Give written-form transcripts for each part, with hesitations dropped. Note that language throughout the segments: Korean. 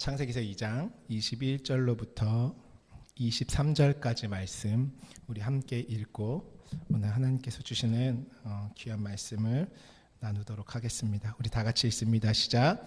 창세기서 2장 21절로부터 23절까지 말씀 우리 함께 읽고 오늘 하나님께서 주시는 귀한 말씀을 나누도록 하겠습니다. 우리 다 같이 읽습니다. 시작.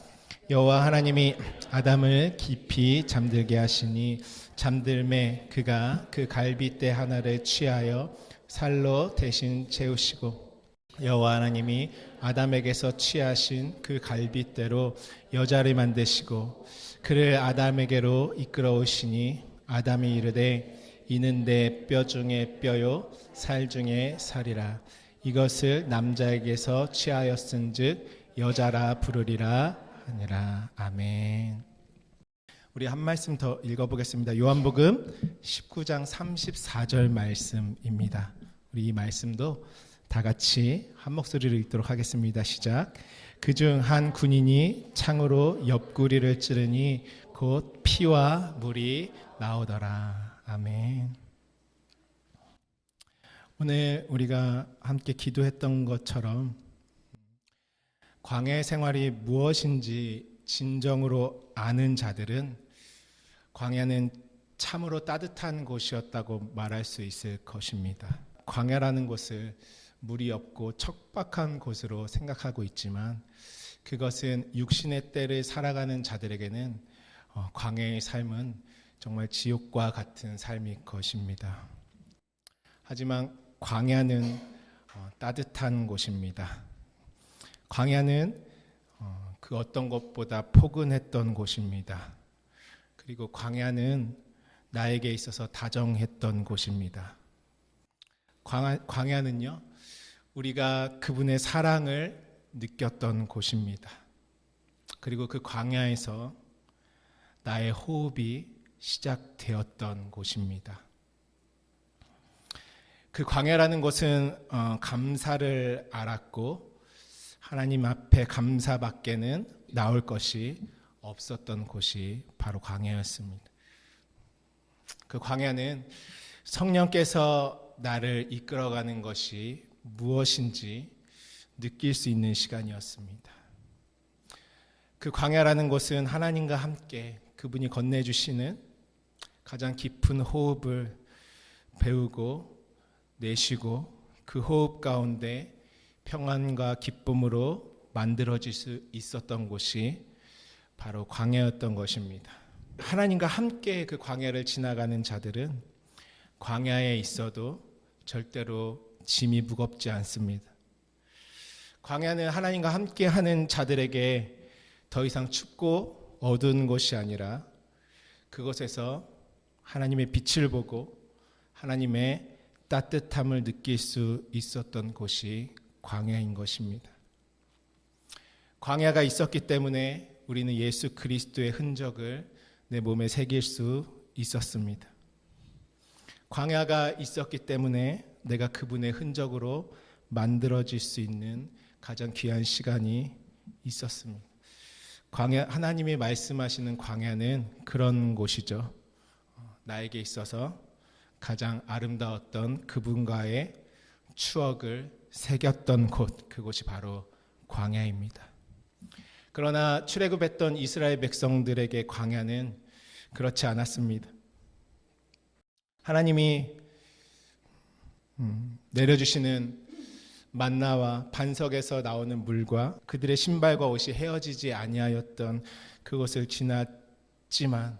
여호와 하나님이 아담을 깊이 잠들게 하시니 잠들매 그가 그 갈빗대 하나를 취하여 살로 대신 채우시고 여호와 하나님이 아담에게서 취하신 그 갈빗대로 여자를 만드시고 그를 아담에게로 이끌어오시니 아담이 이르되 이는 내 뼈 중에 뼈요 살 중에 살이라 이것을 남자에게서 취하였은즉 여자라 부르리라 하니라. 아멘. 우리 한 말씀 더 읽어보겠습니다. 요한복음 19장 34절 말씀입니다. 우리 이 말씀도 다 같이 한 목소리로 읽도록 하겠습니다. 시작. 그중 한 군인이 창으로 옆구리를 찌르니 곧 피와 물이 나오더라. 아멘. 오늘 우리가 함께 기도했던 것처럼 광야 생활이 무엇인지 진정으로 아는 자들은 광야는 참으로 따뜻한 곳이었다고 말할 수 있을 것입니다. 광야라는 곳을 물이 없고 척박한 곳으로 생각하고 있지만 그것은 육신의 때를 살아가는 자들에게는 광야의 삶은 정말 지옥과 같은 삶일 것입니다. 하지만 광야는 따뜻한 곳입니다. 광야는 그 어떤 것보다 포근했던 곳입니다. 그리고 광야는 나에게 있어서 다정했던 곳입니다. 광야는요, 우리가 그분의 사랑을 느꼈던 곳입니다. 그리고 그 광야에서 나의 호흡이 시작되었던 곳입니다. 그 광야라는 곳은 감사를 알았고 하나님 앞에 감사밖에는 나올 것이 없었던 곳이 바로 광야였습니다. 그 광야는 성령께서 나를 이끌어가는 것이 무엇인지 느낄 수 있는 시간이었습니다. 그 광야라는 곳은 하나님과 함께 그분이 건네주시는 가장 깊은 호흡을 배우고 내쉬고 그 호흡 가운데 평안과 기쁨으로 만들어질 수 있었던 곳이 바로 광야였던 것입니다. 하나님과 함께 그 광야를 지나가는 자들은 광야에 있어도 절대로 짐이 무겁지 않습니다. 광야는 하나님과 함께 하는 자들에게 더 이상 춥고 어두운 곳이 아니라 그곳에서 하나님의 빛을 보고 하나님의 따뜻함을 느낄 수 있었던 곳이 광야인 것입니다. 광야가 있었기 때문에 우리는 예수 그리스도의 흔적을 내 몸에 새길 수 있었습니다. 광야가 있었기 때문에 내가 그분의 흔적으로 만들어질 수 있는 가장 귀한 시간이 있었습니다. 광야, 하나님이 말씀하시는 광야는 그런 곳이죠. 나에게 있어서 가장 아름다웠던 그분과의 추억을 새겼던 곳, 그곳이 바로 광야입니다. 그러나 출애굽했던 이스라엘 백성들에게 광야는 그렇지 않았습니다. 하나님이 내려주시는 만나와 반석에서 나오는 물과 그들의 신발과 옷이 헤어지지 아니하였던 그것을 지났지만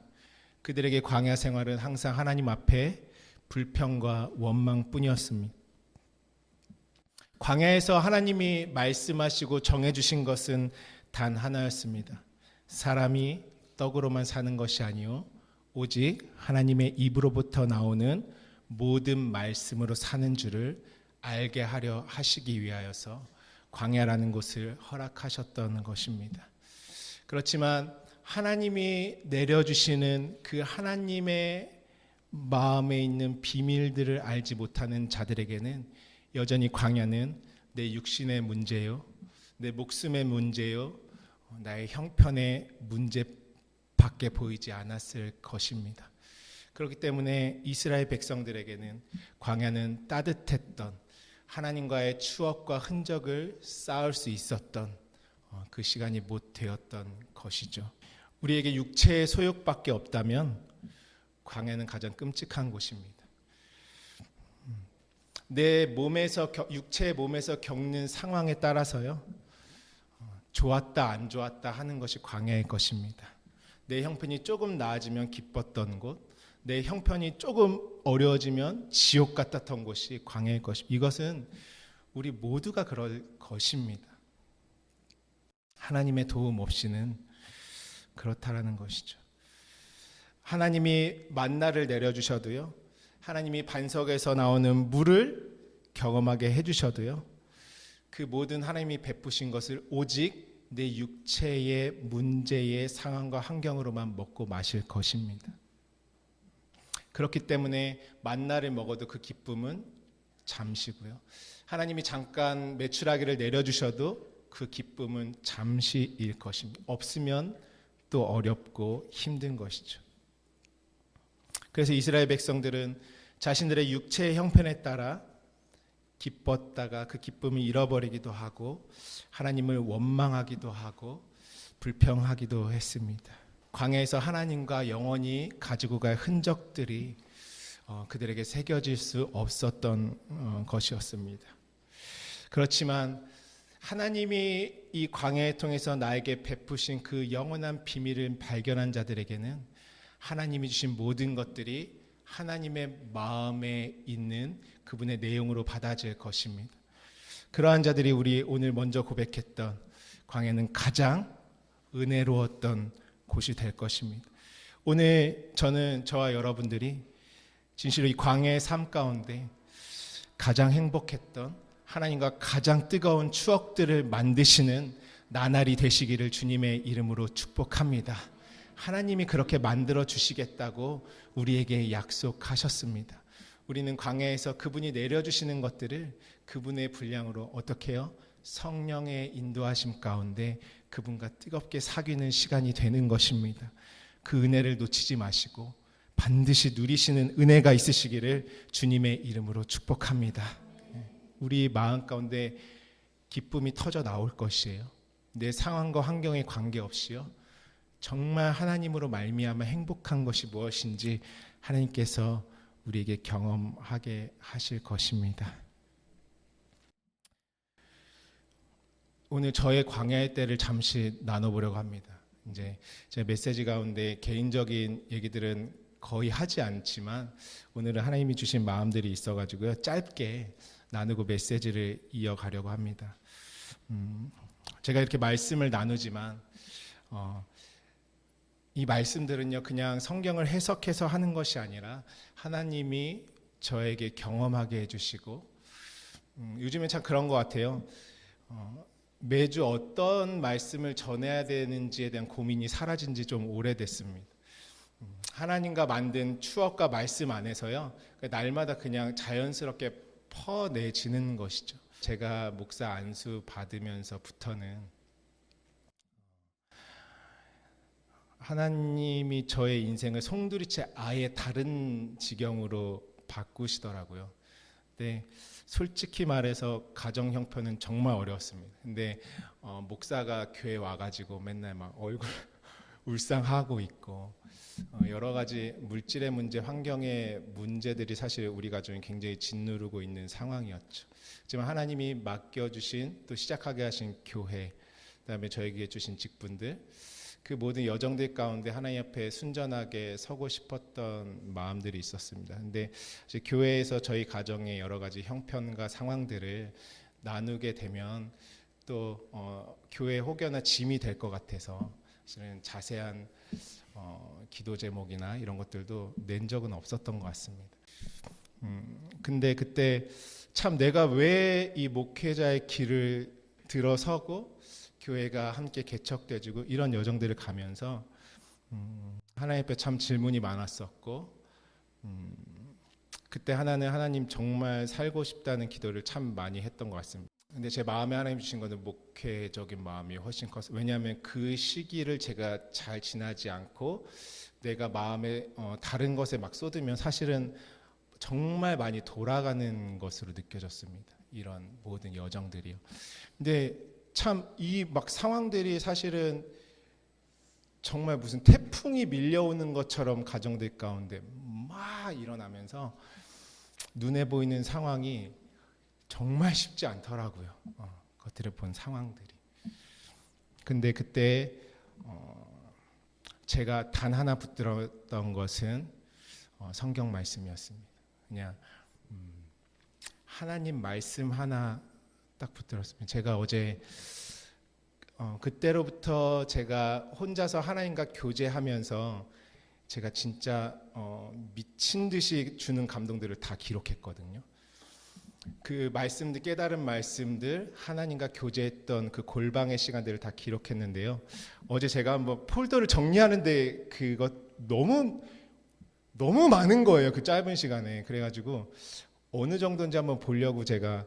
그들에게 광야 생활은 항상 하나님 앞에 불평과 원망뿐이었습니다. 광야에서 하나님이 말씀하시고 정해주신 것은 단 하나였습니다. 사람이 떡으로만 사는 것이 아니요 오직 하나님의 입으로부터 나오는 모든 말씀으로 사는 줄을 알게 하려 하시기 위하여서 광야라는 곳을 허락하셨던 것입니다. 그렇지만 하나님이 내려주시는 그 하나님의 마음에 있는 비밀들을 알지 못하는 자들에게는 여전히 광야는 내 육신의 문제요, 내 목숨의 문제요, 나의 형편의 문제밖에 보이지 않았을 것입니다. 그렇기 때문에 이스라엘 백성들에게는 광야는 따뜻했던 하나님과의 추억과 흔적을 쌓을 수 있었던 그 시간이 못 되었던 것이죠. 우리에게 육체의 소욕밖에 없다면 광야는 가장 끔찍한 곳입니다. 내 몸에서 육체의 몸에서 겪는 상황에 따라서요, 좋았다 안 좋았다 하는 것이 광야일 것입니다. 내 형편이 조금 나아지면 기뻤던 곳, 내 형편이 조금 어려워지면 지옥 같았던 곳이 광야일 것입니다. 이것은 우리 모두가 그럴 것입니다. 하나님의 도움 없이는 그렇다라는 것이죠. 하나님이 만나를 내려주셔도요, 하나님이 반석에서 나오는 물을 경험하게 해주셔도요, 그 모든 하나님이 베푸신 것을 오직 내 육체의 문제의 상황과 환경으로만 먹고 마실 것입니다. 그렇기 때문에 만나를 먹어도 그 기쁨은 잠시고요, 하나님이 잠깐 메추라기를 내려주셔도 그 기쁨은 잠시일 것입니다. 없으면 또 어렵고 힘든 것이죠. 그래서 이스라엘 백성들은 자신들의 육체의 형편에 따라 기뻤다가 그 기쁨을 잃어버리기도 하고 하나님을 원망하기도 하고 불평하기도 했습니다. 광야에서 하나님과 영원히 가지고 갈 흔적들이 그들에게 새겨질 수 없었던 것이었습니다. 그렇지만 하나님이 이 광야를 통해서 나에게 베푸신 그 영원한 비밀을 발견한 자들에게는 하나님이 주신 모든 것들이 하나님의 마음에 있는 그분의 내용으로 받아질 것입니다. 그러한 자들이 우리 오늘 먼저 고백했던 광야는 가장 은혜로웠던 곳이 될 것입니다. 오늘 저와 여러분들이 진실로 이 광야의 삶 가운데 가장 행복했던, 하나님과 가장 뜨거운 추억들을 만드시는 나날이 되시기를 주님의 이름으로 축복합니다. 하나님이 그렇게 만들어 주시겠다고 우리에게 약속하셨습니다. 우리는 광야에서 그분이 내려주시는 것들을 그분의 분량으로 어떻게 해요? 성령의 인도하심 가운데 그분과 뜨겁게 사귀는 시간이 되는 것입니다. 그 은혜를 놓치지 마시고 반드시 누리시는 은혜가 있으시기를 주님의 이름으로 축복합니다. 우리 마음 가운데 기쁨이 터져 나올 것이에요. 내 상황과 환경에 관계없이요, 정말 하나님으로 말미암아 행복한 것이 무엇인지 하나님께서 우리에게 경험하게 하실 것입니다. 오늘 저의 광야의 때를 잠시 나눠보려고 합니다. 이제 제 메시지 가운데 개인적인 얘기들은 거의 하지 않지만 오늘은 하나님이 주신 마음들이 있어가지고요, 짧게 나누고 메시지를 이어가려고 합니다. 제가 이렇게 말씀을 나누지만 이 말씀들은요, 그냥 성경을 해석해서 하는 것이 아니라 하나님이 저에게 경험하게 해주시고, 요즘엔 참 그런 것 같아요. 매주 어떤 말씀을 전해야 되는지에 대한 고민이 사라진 지 좀 오래됐습니다. 하나님과 만든 추억과 말씀 안에서요, 날마다 그냥 자연스럽게 퍼내지는 것이죠. 제가 목사 안수 받으면서부터는 하나님이 저의 인생을 송두리째 아예 다른 지경으로 바꾸시더라고요. 근데 솔직히 말해서 가정 형편은 정말 어려웠습니다. 근데 목사가 교회 와가지고 맨날 막 얼굴 울상하고 있고 여러 가지 물질의 문제, 환경의 문제들이 사실 우리 가정이 굉장히 짓누르고 있는 상황이었죠. 하지만 하나님이 맡겨주신, 또 시작하게 하신 교회, 그다음에 저에게 주신 직분들, 그 모든 여정들 가운데 하나님 앞에 순전하게 서고 싶었던 마음들이 있었습니다. 근데 이제 교회에서 저희 가정의 여러 가지 형편과 상황들을 나누게 되면 또 교회 혹여나 짐이 될 것 같아서 사실은 자세한 기도 제목이나 이런 것들도 낸 적은 없었던 것 같습니다. 근데 그때 참 내가 왜 이 목회자의 길을 들어서고 교회가 함께 개척되지고 이런 여정들을 가면서 하나님 앞에 참 질문이 많았었고, 그때 하나는 하나님 정말 살고 싶다는 기도를 참 많이 했던 것 같습니다. 근데 제 마음에 하나님 주신 거는 목회적인 마음이 훨씬 컸어요. 왜냐하면 그 시기를 제가 잘 지나지 않고 내가 마음에 다른 것에 막 쏟으면 사실은 정말 많이 돌아가는 것으로 느껴졌습니다. 이런 모든 여정들이요. 근데 참 이 막 상황들이 사실은 정말 무슨 태풍이 밀려오는 것처럼 가정들 가운데 막 일어나면서 눈에 보이는 상황이 정말 쉽지 않더라고요. 그것들을 본 상황들이. 근데 그때 제가 단 하나 붙들었던 것은 성경 말씀이었습니다. 그냥 하나님 말씀 하나 딱 붙들었습니다. 제가 어제 그때로부터 제가 혼자서 하나님과 교제하면서 제가 진짜 미친 듯이 주는 감동들을 다 기록했거든요. 그 말씀들, 깨달은 말씀들, 하나님과 교제했던 그 골방의 시간들을 다 기록했는데요. 어제 제가 한번 폴더를 정리하는데 그것 너무 많은 거예요. 그 짧은 시간에. 그래가지고 어느 정도인지 한번 보려고 제가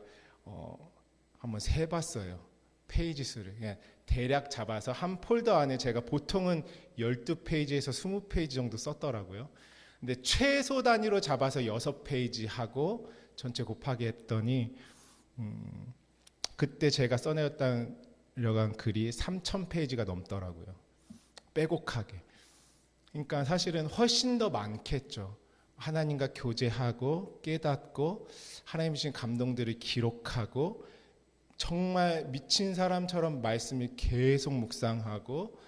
한번 세봤어요. 페이지 수를. 그냥 대략 잡아서 한 폴더 안에 제가 보통은 12페이지에서 20페이지 정도 썼더라고요. 근데 최소 단위로 잡아서 6페이지 하고 전체 곱하기 했더니 그때 제가 써내었다려고 한 글이 3,000페이지가 넘더라고요. 빼곡하게. 그러니까 사실은 훨씬 더 많겠죠. 하나님과 교제하고 깨닫고 하나님 주신 감동들을 기록하고 정말 미친 사람처럼 말씀을 계속 묵상하고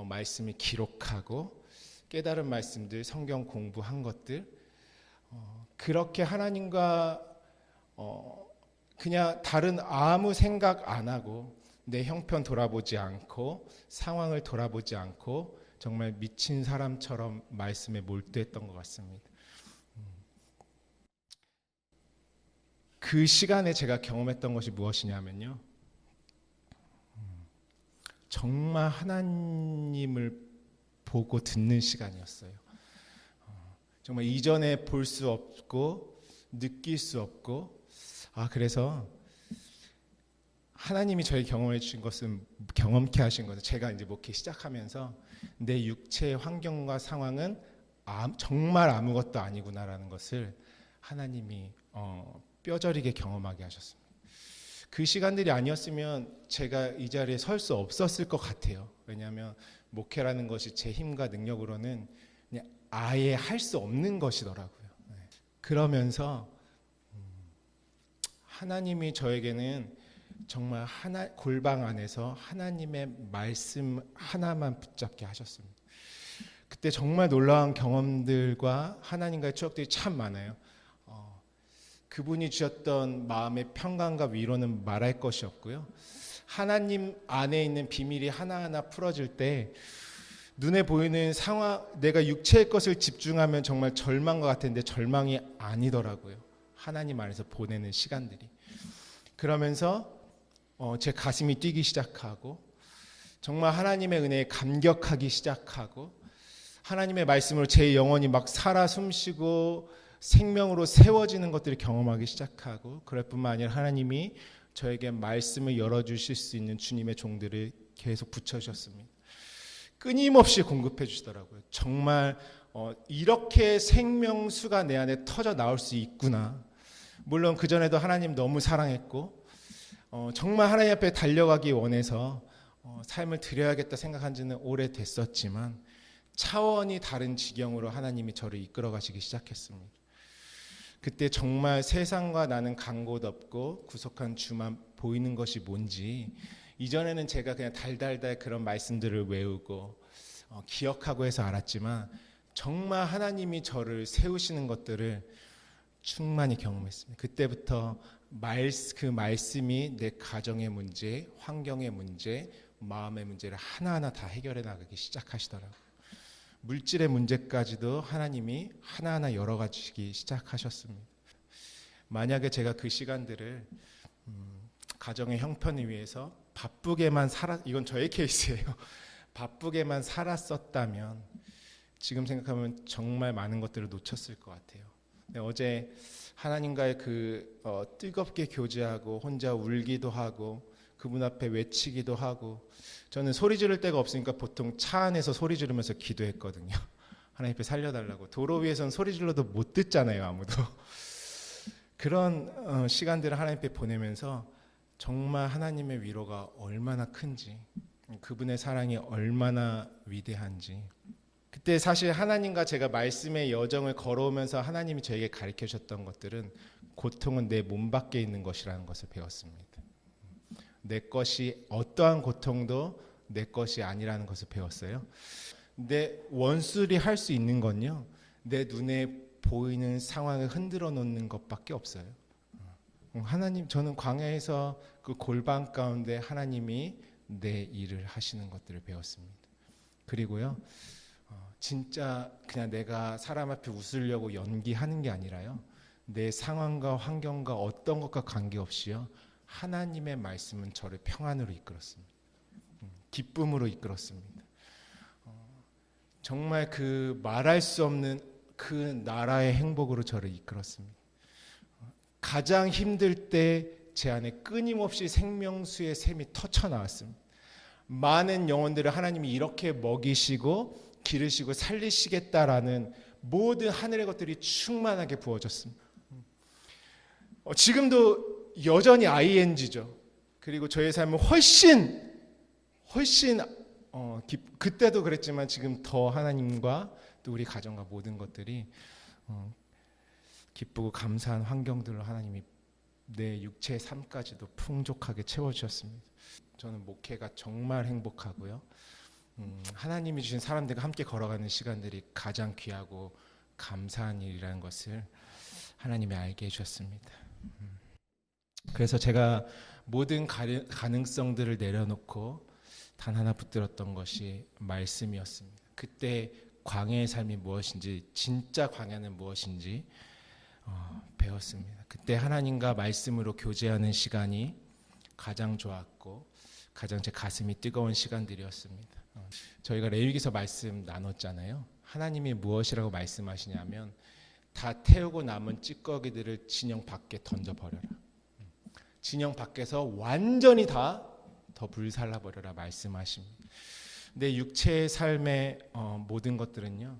말씀을 기록하고 깨달은 말씀들, 성경 공부한 것들 그렇게 하나님과 그냥 다른 아무 생각 안 하고 내 형편 돌아보지 않고 상황을 돌아보지 않고 정말 미친 사람처럼 말씀에 몰두했던 것 같습니다. 그 시간에 제가 경험했던 것이 무엇이냐면요. 정말 하나님을 보고 듣는 시간이었어요. 정말 이전에 볼 수 없고 느낄 수 없고 그래서 하나님이 저희 경험해 주신 것은 경험케 하신 것은 제가 이제 목회 시작하면서 내 육체의 환경과 상황은 정말 아무것도 아니구나라는 것을 하나님이 뼈저리게 경험하게 하셨습니다. 그 시간들이 아니었으면 제가 이 자리에 설 수 없었을 것 같아요. 왜냐하면 목회라는 것이 제 힘과 능력으로는 그냥 아예 할 수 없는 것이더라고요. 그러면서 하나님이 저에게는 정말 골방 안에서 하나님의 말씀 하나만 붙잡게 하셨습니다. 그때 정말 놀라운 경험들과 하나님과의 추억들이 참 많아요. 그분이 주셨던 마음의 평강과 위로는 말할 것이 없고요. 하나님 안에 있는 비밀이 하나하나 풀어질 때 눈에 보이는 상황, 내가 육체의 것을 집중하면 정말 절망과 같은데 절망이 아니더라고요. 하나님 안에서 보내는 시간들이. 그러면서 제 가슴이 뛰기 시작하고 정말 하나님의 은혜에 감격하기 시작하고 하나님의 말씀으로 제 영혼이 막 살아 숨쉬고 생명으로 세워지는 것들을 경험하기 시작하고 그럴 뿐만 아니라 하나님이 저에게 말씀을 열어주실 수 있는 주님의 종들을 계속 붙여주셨습니다. 끊임없이 공급해 주시더라고요. 정말 이렇게 생명수가 내 안에 터져 나올 수 있구나. 물론 그전에도 하나님 너무 사랑했고 정말 하나님 앞에 달려가기 원해서 삶을 드려야겠다 생각한 지는 오래됐었지만 차원이 다른 지경으로 하나님이 저를 이끌어 가시기 시작했습니다. 그때 정말 세상과 나는 간 곳 없고 구속한 주만 보이는 것이 뭔지 이전에는 제가 그냥 달달달 그런 말씀들을 외우고 기억하고 해서 알았지만 정말 하나님이 저를 세우시는 것들을 충만히 경험했습니다. 그때부터 그 말씀이 내 가정의 문제, 환경의 문제, 마음의 문제를 하나하나 다 해결해 나가기 시작하시더라고요. 물질의 문제까지도 하나님이 하나하나 열어가시기 시작하셨습니다. 만약에 제가 그 시간들을 가정의 형편을 위해서 바쁘게만 이건 저의 케이스예요. 바쁘게만 살았었다면 지금 생각하면 정말 많은 것들을 놓쳤을 것 같아요. 어제 하나님과의 뜨겁게 교제하고 혼자 울기도 하고 그분 앞에 외치기도 하고 저는 소리 지를 데가 없으니까 보통 차 안에서 소리 지르면서 기도했거든요. 하나님 앞에 살려달라고. 도로 위에서는 소리 질러도 못 듣잖아요, 아무도. 그런 시간들을 하나님 앞에 보내면서 정말 하나님의 위로가 얼마나 큰지 그분의 사랑이 얼마나 위대한지. 그때 사실 하나님과 제가 말씀의 여정을 걸어오면서 하나님이 저에게 가르쳐 주셨던 것들은 고통은 내 몸 밖에 있는 것이라는 것을 배웠습니다. 내 것이 어떠한 고통도 내 것이 아니라는 것을 배웠어요. 근데 원술이 할 수 있는 건요, 내 눈에 보이는 상황을 흔들어 놓는 것밖에 없어요. 하나님, 저는 광야에서 그 골방 가운데 하나님이 내 일을 하시는 것들을 배웠습니다. 그리고요, 진짜 그냥 내가 사람 앞에 웃으려고 연기하는 게 아니라요, 내 상황과 환경과 어떤 것과 관계없이요, 하나님의 말씀은 저를 평안으로 이끌었습니다. 기쁨으로 이끌었습니다. 정말 그 말할 수 없는 그 나라의 행복으로 저를 이끌었습니다. 가장 힘들 때 제 안에 끊임없이 생명수의 샘이 터쳐 나왔습니다. 많은 영혼들을 하나님이 이렇게 먹이시고 기르시고 살리시겠다라는 모든 하늘의 것들이 충만하게 부어졌습니다. 지금도 여전히 ING죠. 그리고 저의 삶은 훨씬 그때도 그랬지만 지금 더 하나님과 또 우리 가정과 모든 것들이 기쁘고 감사한 환경들로 하나님이 내 육체의 삶까지도 풍족하게 채워주셨습니다. 저는 목회가 정말 행복하고요. 하나님이 주신 사람들과 함께 걸어가는 시간들이 가장 귀하고 감사한 일이라는 것을 하나님이 알게 해주셨습니다. 그래서 제가 모든 가능성들을 내려놓고 단 하나 붙들었던 것이 말씀이었습니다. 그때 광야의 삶이 무엇인지, 진짜 광야는 무엇인지 배웠습니다. 그때 하나님과 말씀으로 교제하는 시간이 가장 좋았고 가장 제 가슴이 뜨거운 시간들이었습니다. 저희가 레위기서 말씀 나눴잖아요. 하나님이 무엇이라고 말씀하시냐면 다 태우고 남은 찌꺼기들을 진영 밖에 던져버려라. 진영 밖에서 완전히 다 더 불살라버려라 말씀하십니다. 내 육체의 삶의 모든 것들은요,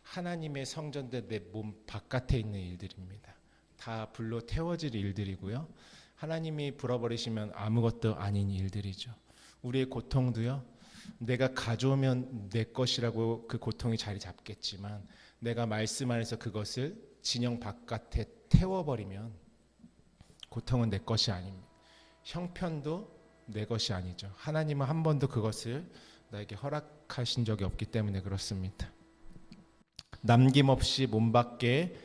하나님의 성전대 내 몸 바깥에 있는 일들입니다. 다 불로 태워질 일들이고요, 하나님이 불어버리시면 아무것도 아닌 일들이죠. 우리의 고통도요, 내가 가져오면 내 것이라고 그 고통이 자리 잡겠지만 내가 말씀 안에서 그것을 진영 바깥에 태워버리면 고통은 내 것이 아닙니다. 형편도 내 것이 아니죠. 하나님은 한 번도 그것을 나에게 허락하신 적이 없기 때문에 그렇습니다. 남김없이 몸 밖에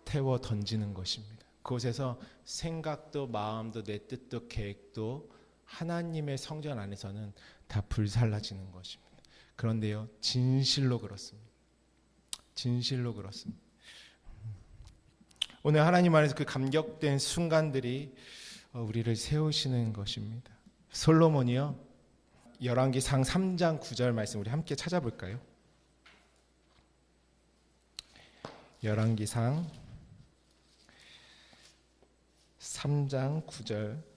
태워 던지는 것입니다. 그곳에서 생각도 마음도 내 뜻도 계획도 하나님의 성전 안에서는 다 불살라지는 것입니다. 그런데요, 진실로 그렇습니다. 진실로 그렇습니다. 오늘 하나님 안에서 그 감격된 순간들이 우리를 세우시는 것입니다. 솔로몬이요, 열왕기상 3장 9절 말씀 우리 함께 찾아볼까요? 열왕기상 3장 9절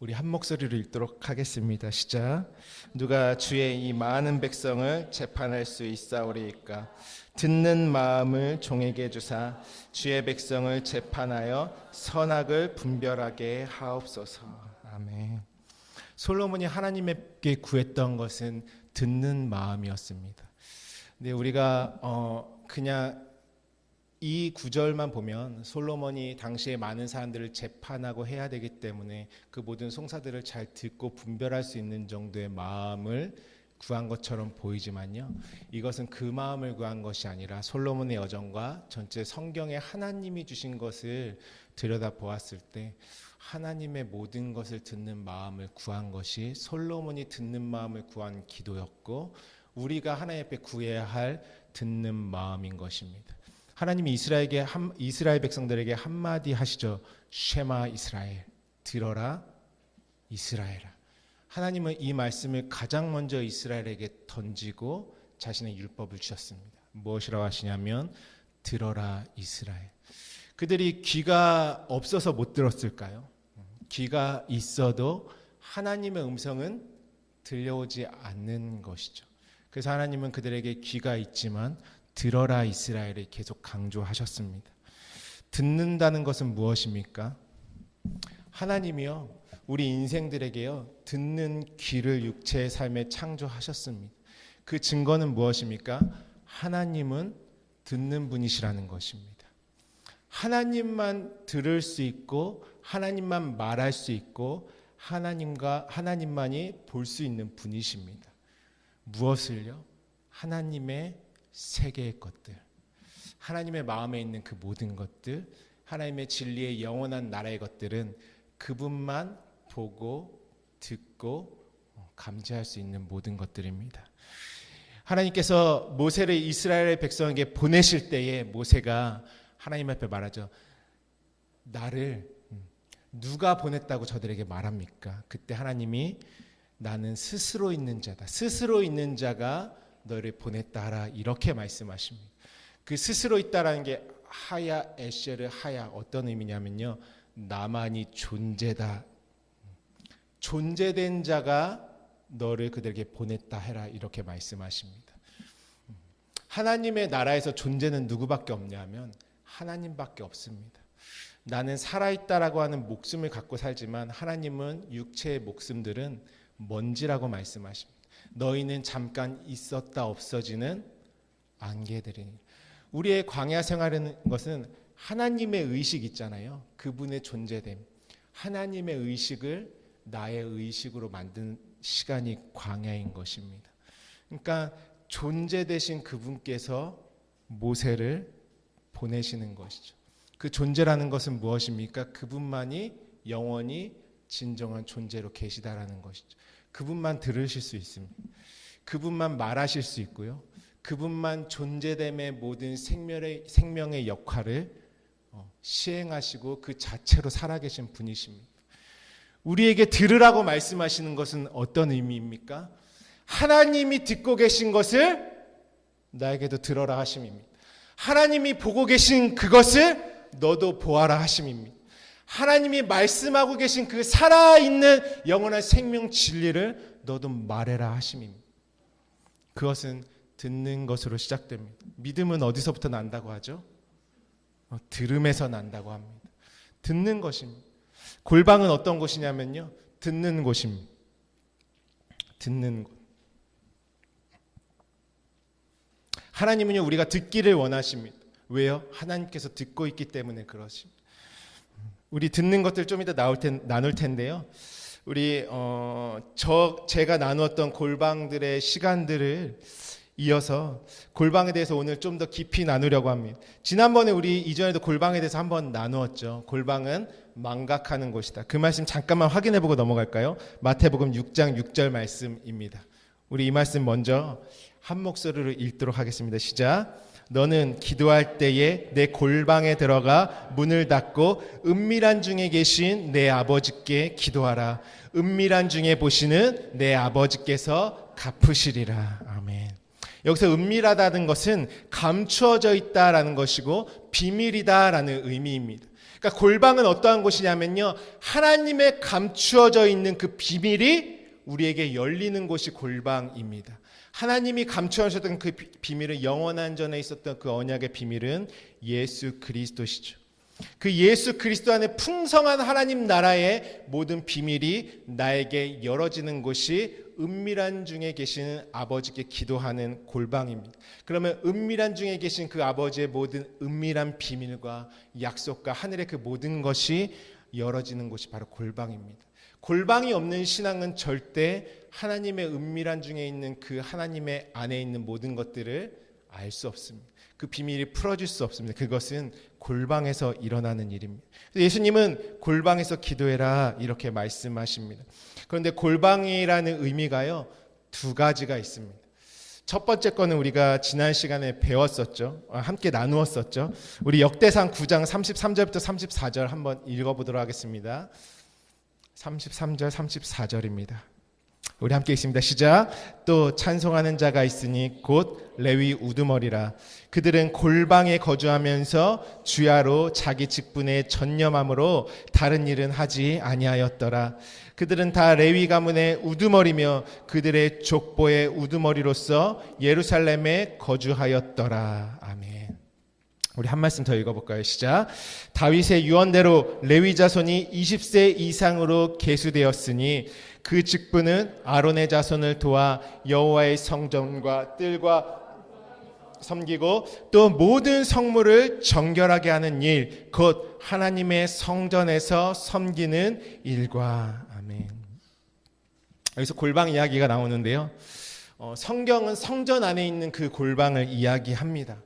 우리 한 목소리로 읽도록 하겠습니다. 시작. 누가 주의 이 많은 백성을 재판할 수 있사오리이까? 듣는 마음을 종에게 주사 주의 백성을 재판하여 선악을 분별하게 하옵소서. 아멘. 솔로몬이 하나님께 구했던 것은 듣는 마음이었습니다. 근데 우리가 그냥 이 구절만 보면 솔로몬이 당시에 많은 사람들을 재판하고 해야 되기 때문에 그 모든 송사들을 잘 듣고 분별할 수 있는 정도의 마음을 구한 것처럼 보이지만요, 이것은 그 마음을 구한 것이 아니라 솔로몬의 여정과 전체 성경에 하나님이 주신 것을 들여다보았을 때 하나님의 모든 것을 듣는 마음을 구한 것이 솔로몬이 듣는 마음을 구한 기도였고, 우리가 하나님 앞에 구해야 할 듣는 마음인 것입니다. 하나님이 이스라엘 백성들에게 한마디 하시죠. 쉐마 이스라엘, 들어라 이스라엘아. 하나님은 이 말씀을 가장 먼저 이스라엘에게 던지고 자신의 율법을 주셨습니다. 무엇이라고 하시냐면 들어라 이스라엘. 그들이 귀가 없어서 못 들었을까요? 귀가 있어도 하나님의 음성은 들려오지 않는 것이죠. 그래서 하나님은 그들에게 귀가 있지만 들어라 이스라엘을 계속 강조하셨습니다. 듣는다는 것은 무엇입니까? 하나님이요, 우리 인생들에게요, 듣는 귀를 육체의 삶에 창조하셨습니다. 그 증거는 무엇입니까? 하나님은 듣는 분이시라는 것입니다. 하나님만 들을 수 있고 하나님만 말할 수 있고 하나님만이 볼 수 있는 분이십니다. 무엇을요? 하나님의 세계의 것들, 하나님의 마음에 있는 그 모든 것들, 하나님의 진리의 영원한 나라의 것들은 그분만 보고 듣고 감지할 수 있는 모든 것들입니다. 하나님께서 모세를 이스라엘 백성에게 보내실 때에 모세가 하나님 앞에 말하죠. 나를 누가 보냈다고 저들에게 말합니까? 그때 하나님이 나는 스스로 있는 자다. 스스로 있는 자가 너를 보냈다 하라. 이렇게 말씀하십니다. 그 스스로 있다라는 게 하야 에쉐르 하야 어떤 의미냐면요. 나만이 존재다. 존재된 자가 너를 그들에게 보냈다 해라. 이렇게 말씀하십니다. 하나님의 나라에서 존재는 누구밖에 없냐면 하나님밖에 없습니다. 나는 살아있다라고 하는 목숨을 갖고 살지만 하나님은 육체의 목숨들은 먼지라고 말씀하십니다. 너희는 잠깐 있었다 없어지는 안개들이니. 우리의 광야 생활하는 것은 하나님의 의식 있잖아요. 그분의 존재됨. 하나님의 의식을 나의 의식으로 만든 시간이 광야인 것입니다. 그러니까 존재 되신 그분께서 모세를 보내시는 것이죠. 그 존재라는 것은 무엇입니까? 그분만이 영원히 진정한 존재로 계시다라는 것이죠. 그분만 들으실 수 있습니다. 그분만 말하실 수 있고요. 그분만 존재됨의 모든 생명의 역할을 시행하시고 그 자체로 살아계신 분이십니다. 우리에게 들으라고 말씀하시는 것은 어떤 의미입니까? 하나님이 듣고 계신 것을 나에게도 들어라 하심입니다. 하나님이 보고 계신 그것을 너도 보아라 하심입니다. 하나님이 말씀하고 계신 그 살아있는 영원한 생명 진리를 너도 말해라 하심입니다. 그것은 듣는 것으로 시작됩니다. 믿음은 어디서부터 난다고 하죠? 들음에서 난다고 합니다. 듣는 것입니다. 골방은 어떤 곳이냐면요. 듣는 곳입니다. 듣는 곳. 하나님은요, 우리가 듣기를 원하십니다. 왜요? 하나님께서 듣고 있기 때문에 그러십니다. 우리 듣는 것들 좀 이따 나눌 텐데요. 우리 제가 나누었던 골방들의 시간들을 이어서 골방에 대해서 오늘 좀 더 깊이 나누려고 합니다. 지난번에 우리 이전에도 골방에 대해서 한번 나누었죠. 골방은 망각하는 곳이다. 그 말씀 잠깐만 확인해보고 넘어갈까요? 마태복음 6장 6절 말씀입니다. 우리 이 말씀 먼저 한 목소리로 읽도록 하겠습니다. 시작. 너는 기도할 때에 내 골방에 들어가 문을 닫고 은밀한 중에 계신 내 아버지께 기도하라. 은밀한 중에 보시는 내 아버지께서 갚으시리라. 아멘. 여기서 은밀하다는 것은 감추어져 있다라는 것이고 비밀이다라는 의미입니다. 그러니까 골방은 어떠한 곳이냐면요. 하나님의 감추어져 있는 그 비밀이 우리에게 열리는 곳이 골방입니다. 하나님이 감추어주셨던 그 비밀은 영원한 전에 있었던 그 언약의 비밀은 예수 그리스도시죠. 그 예수 그리스도 안에 풍성한 하나님 나라의 모든 비밀이 나에게 열어지는 곳이 은밀한 중에 계시는 아버지께 기도하는 골방입니다. 그러면 은밀한 중에 계신 그 아버지의 모든 은밀한 비밀과 약속과 하늘의 그 모든 것이 열어지는 곳이 바로 골방입니다. 골방이 없는 신앙은 절대 하나님의 은밀한 중에 있는 그 하나님의 안에 있는 모든 것들을 알 수 없습니다. 그 비밀이 풀어질 수 없습니다. 그것은 골방에서 일어나는 일입니다. 예수님은 골방에서 기도해라 이렇게 말씀하십니다. 그런데 골방이라는 의미가요, 두 가지가 있습니다. 첫 번째 거는 우리가 지난 시간에 배웠었죠. 함께 나누었었죠. 우리 역대상 9장 33절부터 34절 한번 읽어보도록 하겠습니다. 33절 34절입니다. 우리 함께 읽습니다. 시작. 또 찬송하는 자가 있으니 곧 레위 우두머리라. 그들은 골방에 거주하면서 주야로 자기 직분에 전념함으로 다른 일은 하지 아니하였더라. 그들은 다 레위 가문의 우두머리며 그들의 족보의 우두머리로서 예루살렘에 거주하였더라. 아멘. 우리 한 말씀 더 읽어볼까요? 시작. 다윗의 유언대로 레위 자손이 20세 이상으로 계수되었으니 그 직분은 아론의 자손을 도와 여호와의 성전과 뜰과 섬기고 또 모든 성물을 정결하게 하는 일, 곧 하나님의 성전에서 섬기는 일과. 아멘. 여기서 골방 이야기가 나오는데요. 성경은 성전 안에 있는 그 골방을 이야기합니다.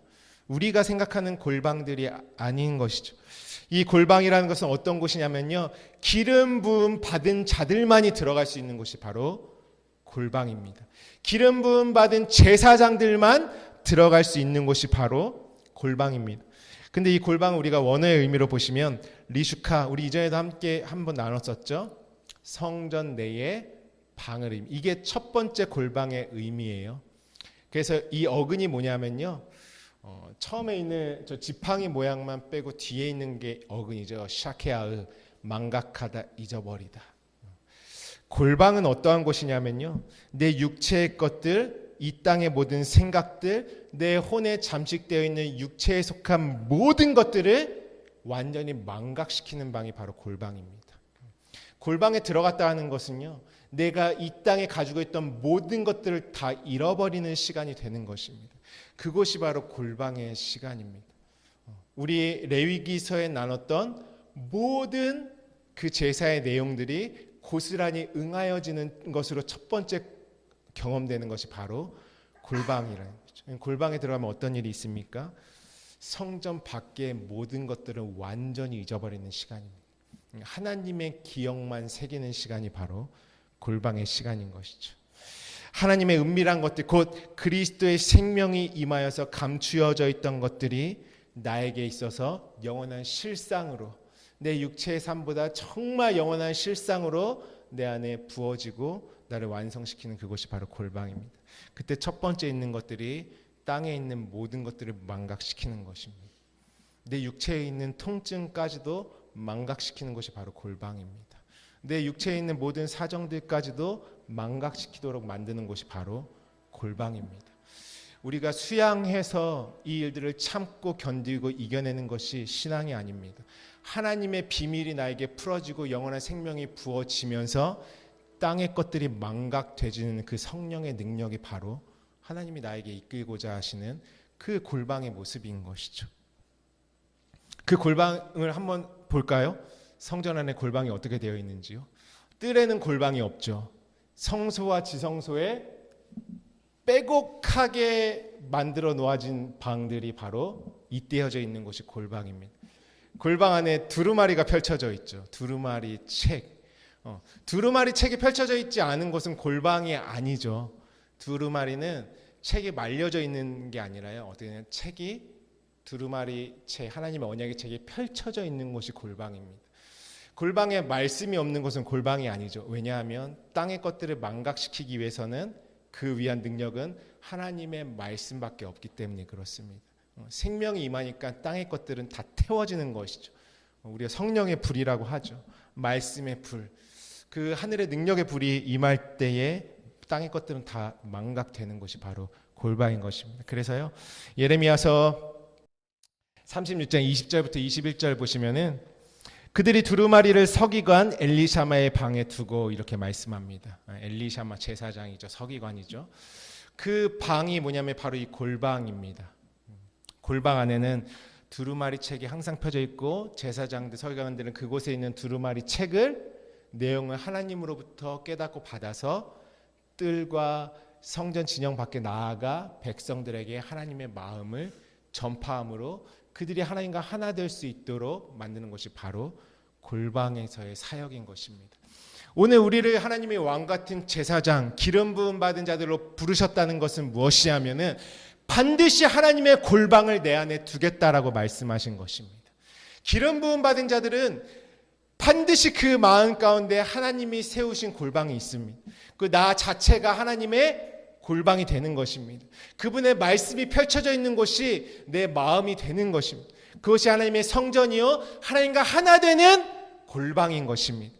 우리가 생각하는 골방들이 아닌 것이죠. 이 골방이라는 것은 어떤 곳이냐면요, 기름 부음 받은 자들만이 들어갈 수 있는 곳이 바로 골방입니다. 기름 부음 받은 제사장들만 들어갈 수 있는 곳이 바로 골방입니다. 근데 이 골방을 우리가 원어의 의미로 보시면 리슈카, 우리 이전에도 함께 한번 나눴었죠. 성전 내의 방을 이게 첫 번째 골방의 의미예요. 그래서 이 어근이 뭐냐면요, 처음에 있는 저 지팡이 모양만 빼고 뒤에 있는 게 어근이죠. 샤케아으, 망각하다, 잊어버리다. 골방은 어떠한 곳이냐면요, 내 육체의 것들, 이 땅의 모든 생각들, 내 혼에 잠식되어 있는 육체에 속한 모든 것들을 완전히 망각시키는 방이 바로 골방입니다. 골방에 들어갔다 하는 것은요, 내가 이 땅에 가지고 있던 모든 것들을 다 잃어버리는 시간이 되는 것입니다. 그것이 바로 골방의 시간입니다. 우리 레위기서에 나눴던 모든 그 제사의 내용들이 고스란히 응하여지는 것으로 첫 번째 경험되는 것이 바로 골방이라는 거죠. 골방에 들어가면 어떤 일이 있습니까? 성전 밖의 모든 것들을 완전히 잊어버리는 시간입니다. 하나님의 기억만 새기는 시간이 바로 골방의 시간인 것이죠. 하나님의 은밀한 것들, 곧 그리스도의 생명이 임하여서 감추어져 있던 것들이 나에게 있어서 영원한 실상으로, 내 육체의 삶보다 정말 영원한 실상으로 내 안에 부어지고 나를 완성시키는 그것이 바로 골방입니다. 그때 첫 번째 있는 것들이 땅에 있는 모든 것들을 망각시키는 것입니다. 내 육체에 있는 통증까지도 망각시키는 것이 바로 골방입니다. 내 육체에 있는 모든 사정들까지도 망각시키도록 만드는 것이 바로 골방입니다. 우리가 수양해서 이 일들을 참고 견디고 이겨내는 것이 신앙이 아닙니다. 하나님의 비밀이 나에게 풀어지고 영원한 생명이 부어지면서 땅의 것들이 망각되지는 그 성령의 능력이 바로 하나님이 나에게 이끌고자 하시는 그 골방의 모습인 것이죠. 그 골방을 한번 볼까요? 성전 안에 골방이 어떻게 되어 있는지요? 뜰에는 골방이 없죠. 성소와 지성소에 빼곡하게 만들어 놓아진 방들이 바로 잇대어져 있는 곳이 골방입니다. 골방 안에 두루마리가 펼쳐져 있죠. 두루마리 책. 두루마리 책이 펼쳐져 있지 않은 곳은 골방이 아니죠. 두루마리는 책이 말려져 있는 게 아니라요, 어떻게 책이 두루마리 책, 하나님의 언약의 책이 펼쳐져 있는 곳이 골방입니다. 골방에 말씀이 없는 곳은 골방이 아니죠. 왜냐하면 땅의 것들을 망각시키기 위해서는 그 위한 능력은 하나님의 말씀밖에 없기 때문에 그렇습니다. 생명이 임하니까 땅의 것들은 다 태워지는 것이죠. 우리가 성령의 불이라고 하죠. 말씀의 불. 그 하늘의 능력의 불이 임할 때에 땅의 것들은 다 망각되는 것이 바로 골방인 것입니다. 그래서요, 예레미야서 36장 20절부터 21절 보시면은 그들이 두루마리를 서기관 엘리샤마의 방에 두고 이렇게 말씀합니다. 엘리샤마 제사장이죠. 서기관이죠. 그 방이 뭐냐면 바로 이 골방입니다. 골방 안에는 두루마리 책이 항상 펴져 있고 제사장들, 서기관들은 그곳에 있는 두루마리 책을 내용을 하나님으로부터 깨닫고 받아서 뜰과 성전 진영 밖에 나아가 백성들에게 하나님의 마음을 전파함으로 그들이 하나님과 하나 될 수 있도록 만드는 것이 바로 골방에서의 사역인 것입니다. 오늘 우리를 하나님의 왕 같은 제사장, 기름 부음 받은 자들로 부르셨다는 것은 무엇이냐면은 반드시 하나님의 골방을 내 안에 두겠다라고 말씀하신 것입니다. 기름 부음 받은 자들은 반드시 그 마음 가운데 하나님이 세우신 골방이 있습니다. 그 나 자체가 하나님의 골방이 되는 것입니다. 그분의 말씀이 펼쳐져 있는 곳이 내 마음이 되는 것입니다. 그것이 하나님의 성전이요 하나님과 하나 되는 골방인 것입니다.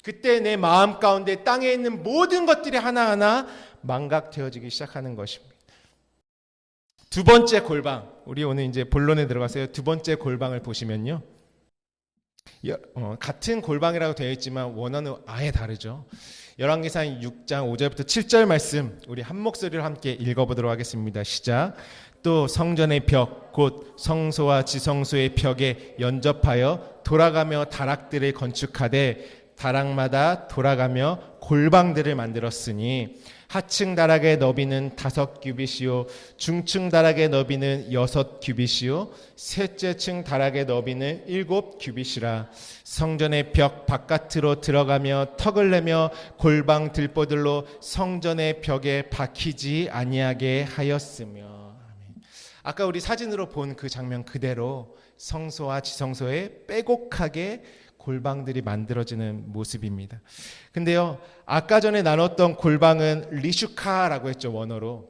그때 내 마음 가운데 땅에 있는 모든 것들이 하나하나 망각되어지기 시작하는 것입니다. 두 번째 골방, 우리 오늘 이제 본론에 들어가서요. 두 번째 골방을 보시면요, 같은 골방이라고 되어 있지만 원어는 아예 다르죠. 열왕기상 6장 5절부터 7절 말씀 우리 한 목소리로 함께 읽어보도록 하겠습니다. 시작. 또 성전의 벽 곧 성소와 지성소의 벽에 연접하여 돌아가며 다락들을 건축하되 다락마다 돌아가며 골방들을 만들었으니 하층 다락의 너비는 5규빗이요 중층 다락의 너비는 6규빗이요 셋째 층 다락의 너비는 7규빗이라. 성전의 벽 바깥으로 들어가며 턱을 내며 골방 들보들로 성전의 벽에 박히지 아니하게 하였으며. 아까 우리 사진으로 본 그 장면 그대로 성소와 지성소에 빼곡하게 골방들이 만들어지는 모습입니다. 근데요, 아까 전에 나눴던 골방은 리슈카라고 했죠, 원어로.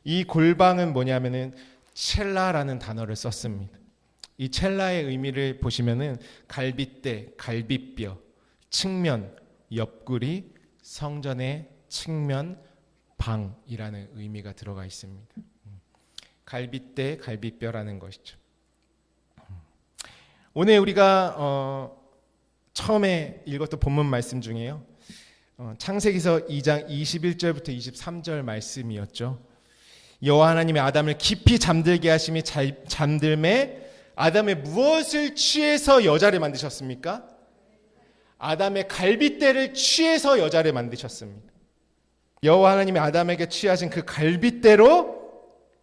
이 골방은 뭐냐면은 첼라라는 단어를 썼습니다. 이 첼라의 의미를 보시면은 갈빗대, 갈빗뼈, 측면, 옆구리, 성전의 측면, 방이라는 의미가 들어가 있습니다. 갈빗대, 갈빗뼈라는 것이죠. 오늘 우리가 처음에 읽었던 본문 말씀 중에요, 창세기서 2장 21절부터 23절 말씀이었죠. 여호와 하나님이 아담을 깊이 잠들게 하심이 잠들매 아담의 무엇을 취해서 여자를 만드셨습니까? 아담의 갈빗대를 취해서 여자를 만드셨습니다. 여호와 하나님이 아담에게 취하신 그 갈빗대로